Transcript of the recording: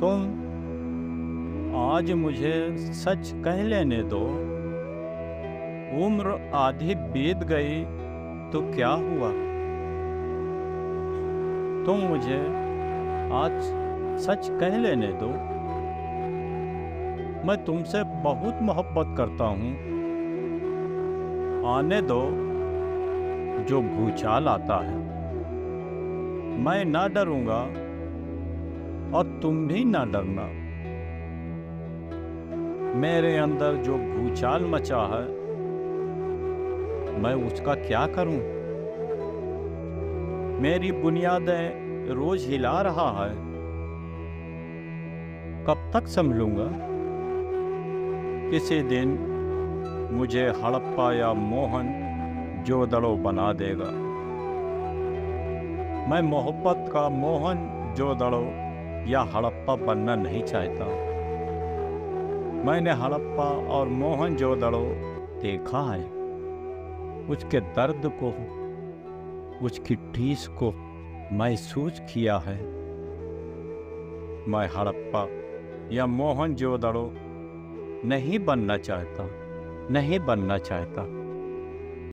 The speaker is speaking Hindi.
तुम आज मुझे सच कह लेने दो। उम्र आधी बीत गई तो क्या हुआ? तुम मुझे आज सच कह लेने दो। मैं तुमसे बहुत मोहब्बत करता हूँ। आने दो जो भूचाल आता है। मैं ना डरूंगा और तुम भी ना डरना। मेरे अंदर जो भूचाल मचा है, मैं उसका क्या करूं? मेरी बुनियादें रोज हिला रहा है। कब तक संभलूंगा? किसी दिन मुझे हड़प्पा या मोहन जोदड़ो बना देगा। मैं मोहब्बत का मोहन जोदड़ो या हड़प्पा बनना नहीं चाहता। मैंने हड़प्पा और मोहन जोदड़ो देखा है। उसके दर्द को, उसकी ठेस को महसूस किया है। मैं हड़प्पा या मोहन जोदड़ो नहीं बनना चाहता।